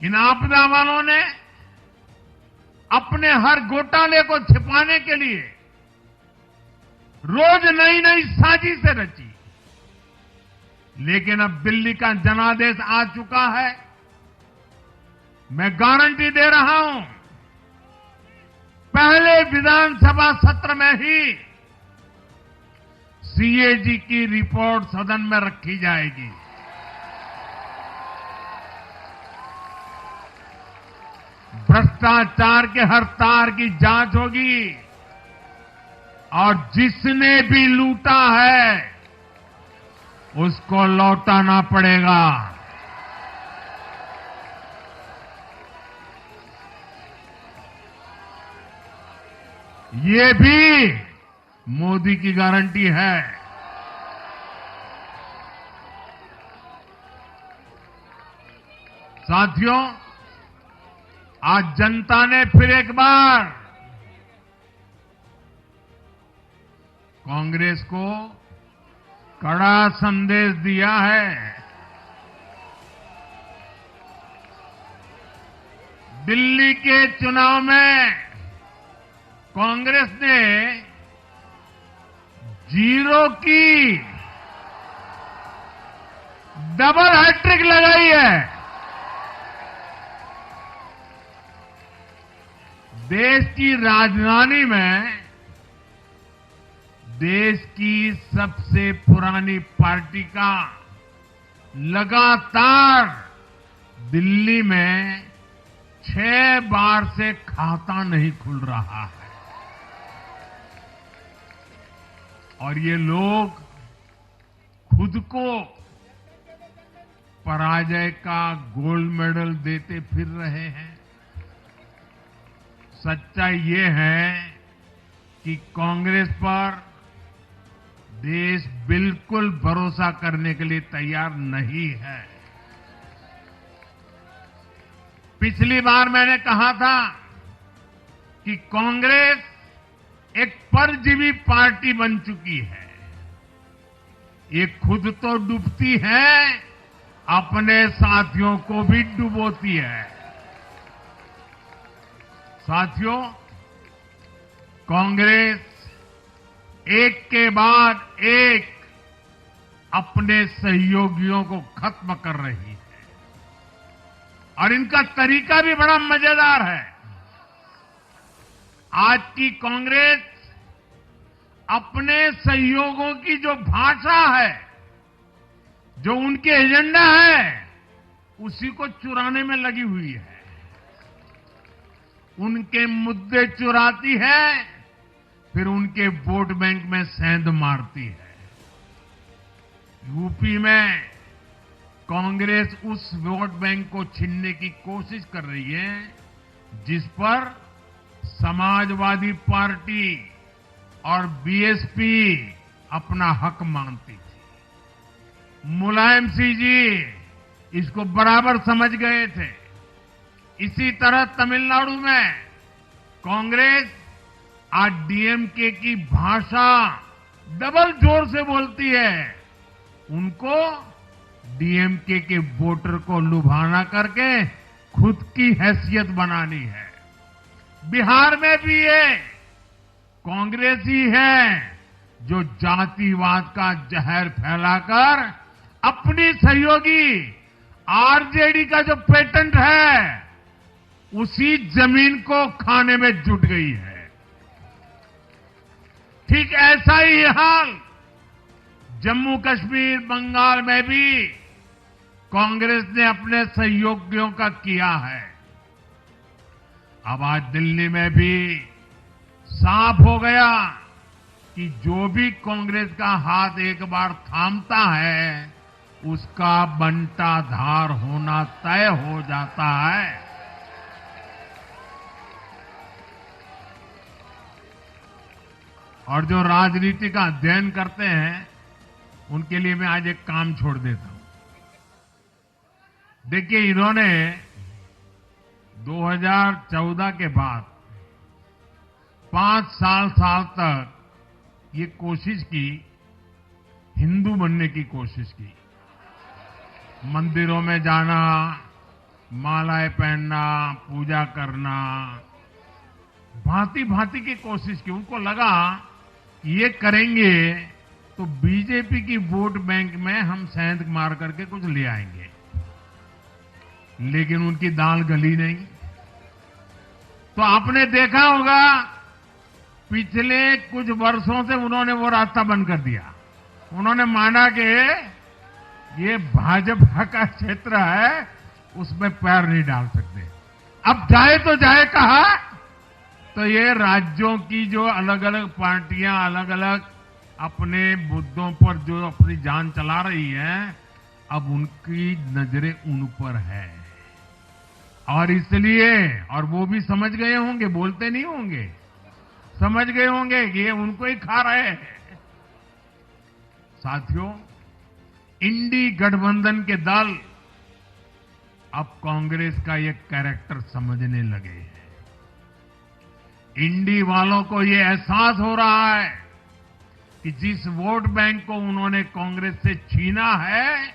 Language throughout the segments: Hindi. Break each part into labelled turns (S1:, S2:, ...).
S1: इन आपदा वालों ने अपने हर घोटाले को छिपाने के लिए रोज नई नई साजिशें रची। लेकिन अब दिल्ली का जनादेश आ चुका है। मैं गारंटी दे रहा हूं, पहले विधानसभा सत्र में ही सीएजी की रिपोर्ट सदन में रखी जाएगी। भ्रष्टाचार के हर तार की जांच होगी और जिसने भी लूटा है उसको लौटाना पड़ेगा। ये भी मोदी की गारंटी है। साथियों, आज जनता ने फिर एक बार कांग्रेस को कड़ा संदेश दिया है। दिल्ली के चुनाव में कांग्रेस ने 0 की डबल हैट्रिक लगाई है। देश की राजधानी में देश की सबसे पुरानी पार्टी का लगातार दिल्ली में 6 बार से खाता नहीं खुल रहा है। और ये लोग खुद को पराजय का गोल्ड मेडल देते फिर रहे हैं। सच्चाई ये है कि कांग्रेस पर देश बिल्कुल भरोसा करने के लिए तैयार नहीं है। पिछली बार मैंने कहा था कि कांग्रेस एक परजीवी पार्टी बन चुकी है। ये खुद तो डूबती है, अपने साथियों को भी डुबोती है। साथियों, कांग्रेस एक के बाद एक अपने सहयोगियों को खत्म कर रही है और इनका तरीका भी बड़ा मजेदार है। आज की कांग्रेस अपने सहयोगियों की जो भाषा है, जो उनके एजेंडा है, उसी को चुराने में लगी हुई है। उनके मुद्दे चुराती है, फिर उनके वोट बैंक में सेंध मारती है। यूपी में कांग्रेस उस वोट बैंक को छीनने की कोशिश कर रही है जिस पर समाजवादी पार्टी और बीएसपी अपना हक मानती थी। मुलायम सिंह जी इसको बराबर समझ गए थे। इसी तरह तमिलनाडु में कांग्रेस आज डीएमके की भाषा डबल जोर से बोलती है। उनको डीएमके के वोटर को लुभाना करके खुद की हैसियत बनानी है। बिहार में भी ये कांग्रेस ही है जो जातिवाद का जहर फैलाकर अपनी सहयोगी आरजेडी का जो पेटेंट है उसी जमीन को खाने में जुट गई है। ठीक ऐसा ही हाल जम्मू कश्मीर, बंगाल में भी कांग्रेस ने अपने सहयोगियों का किया है। अब आज दिल्ली में भी साफ हो गया कि जो भी कांग्रेस का हाथ एक बार थामता है उसका बंटाधार होना तय हो जाता है। और जो राजनीति का अध्ययन करते हैं उनके लिए मैं आज एक काम छोड़ देता हूं। देखिए, इन्होंने 2014 के बाद 5 साल तक ये कोशिश की, हिंदू बनने की कोशिश की। मंदिरों में जाना, मालाएं पहनना, पूजा करना, भांति भांति की कोशिश की। उनको लगा कि ये करेंगे तो बीजेपी की वोट बैंक में हम सेंध मार करके कुछ ले आएंगे, लेकिन उनकी दाल गली नहीं। तो आपने देखा होगा पिछले कुछ वर्षों से उन्होंने वो रास्ता बंद कर दिया। उन्होंने माना कि ये भाजपा का क्षेत्र है, उसमें पैर नहीं डाल सकते। अब जाए तो जाए कहा, तो ये राज्यों की जो अलग अलग पार्टियां अलग अलग अपने मुद्दों पर जो अपनी जान चला रही हैं, अब उनकी नजरें उन पर है। और इसलिए, और वो भी समझ गए होंगे, बोलते नहीं होंगे, समझ गए होंगे कि ये उनको ही खा रहे हैं। साथियों, इंडी गठबंधन के दल अब कांग्रेस का ये कैरेक्टर समझने लगे हैं। इंडी वालों को ये एहसास हो रहा है कि जिस वोट बैंक को उन्होंने कांग्रेस से छीना है,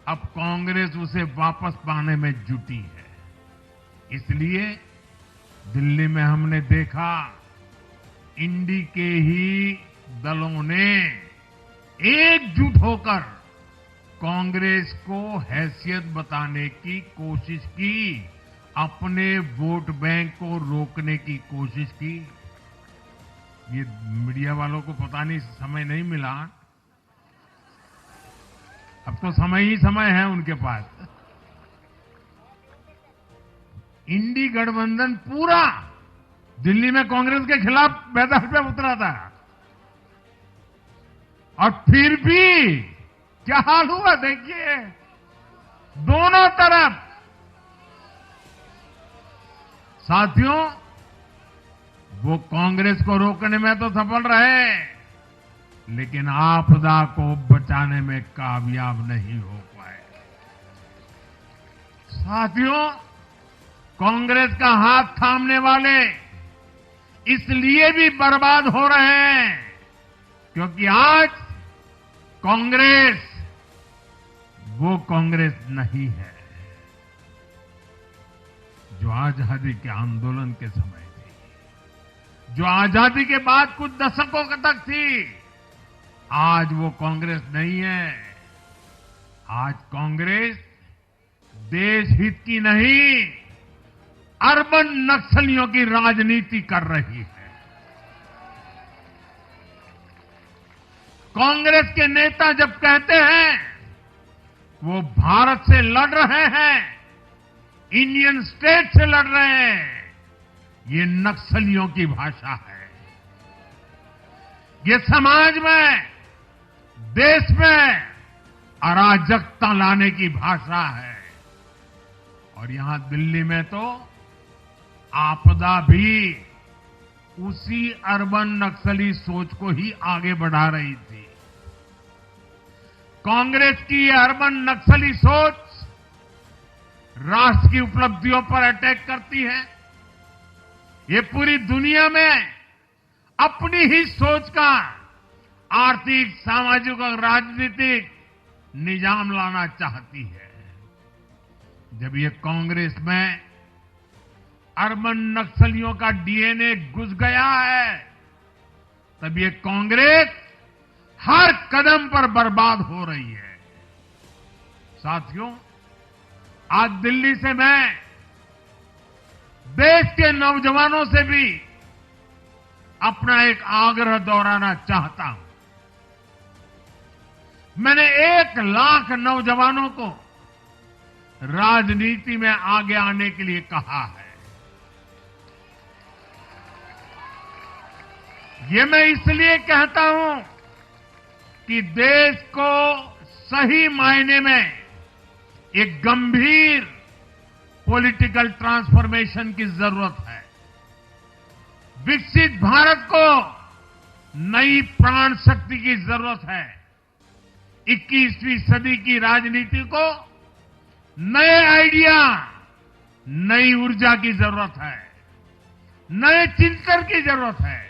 S1: अब कांग्रेस उसे वापस पाने में जुटी है। इसलिए दिल्ली में हमने देखा, इंडी के ही दलों ने एकजुट होकर कांग्रेस को हैसियत बताने की कोशिश की, अपने वोट बैंक को रोकने की कोशिश की। ये मीडिया वालों को पता नहीं समय नहीं मिला, अब तो समय ही समय है उनके पास। इंडी गठबंधन पूरा दिल्ली में कांग्रेस के खिलाफ मैदान पे उतरा था, और फिर भी क्या हाल हुआ देखिए, दोनों तरफ। साथियों, वो कांग्रेस को रोकने में तो सफल रहे, लेकिन आपदा को बचाने में कामयाब नहीं हो पाए। साथियों, कांग्रेस का हाथ थामने वाले इसलिए भी बर्बाद हो रहे हैं क्योंकि आज कांग्रेस वो कांग्रेस नहीं है जो आजादी के आंदोलन के समय थी, जो आजादी के बाद कुछ दशकों तक थी। आज वो कांग्रेस नहीं है। आज कांग्रेस देश हित की नहीं, अर्बन नक्सलियों की राजनीति कर रही है। कांग्रेस के नेता जब कहते हैं वो भारत से लड़ रहे हैं, इंडियन स्टेट से लड़ रहे हैं, ये नक्सलियों की भाषा है। ये समाज में, देश में अराजकता लाने की भाषा है। और यहां दिल्ली में तो आपदा भी उसी अर्बन नक्सली सोच को ही आगे बढ़ा रही थी। कांग्रेस की ये अर्बन नक्सली सोच राष्ट्र की उपलब्धियों पर अटैक करती है। ये पूरी दुनिया में अपनी ही सोच का आर्थिक, सामाजिक और राजनीतिक निजाम लाना चाहती है। जब ये कांग्रेस में अर्बन नक्सलियों का डीएनए घुस गया है, तब ये कांग्रेस हर कदम पर बर्बाद हो रही है। साथियों, आज दिल्ली से मैं देश के नौजवानों से भी अपना एक आग्रह दोहराना चाहता हूं। मैंने 1 लाख नौजवानों को राजनीति में आगे आने के लिए कहा है। ये मैं इसलिए कहता हूं कि देश को सही मायने में एक गंभीर पॉलिटिकल ट्रांसफॉर्मेशन की जरूरत है। विकसित भारत को नई प्राण शक्ति की जरूरत है। 21वीं सदी की राजनीति को नए आइडिया, नई ऊर्जा की जरूरत है, नए चिंतन की जरूरत है।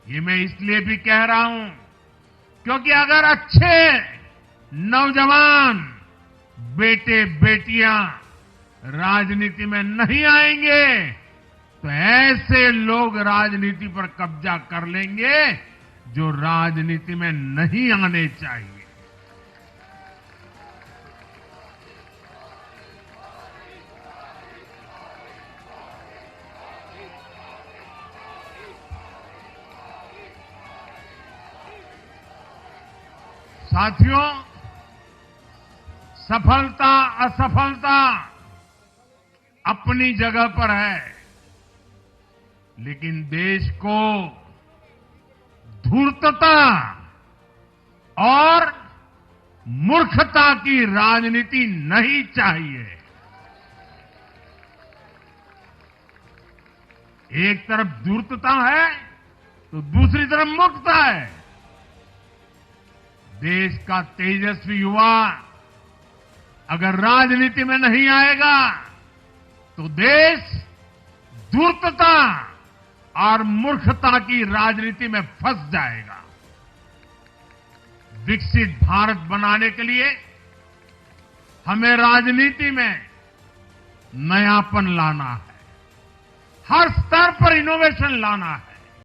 S1: ये मैं इसलिए भी कह रहा हूं क्योंकि अगर अच्छे नौजवान बेटे बेटियां राजनीति में नहीं आएंगे तो ऐसे लोग राजनीति पर कब्जा कर लेंगे जो राजनीति में नहीं आने चाहिए। साथियों, सफलता असफलता अपनी जगह पर है, लेकिन देश को धूर्तता और मूर्खता की राजनीति नहीं चाहिए। एक तरफ धूर्तता है तो दूसरी तरफ मूर्खता है। देश का तेजस्वी युवा अगर राजनीति में नहीं आएगा तो देश धूर्तता और मूर्खता की राजनीति में फंस जाएगा। विकसित भारत बनाने के लिए हमें राजनीति में नयापन लाना है, हर स्तर पर इनोवेशन लाना है।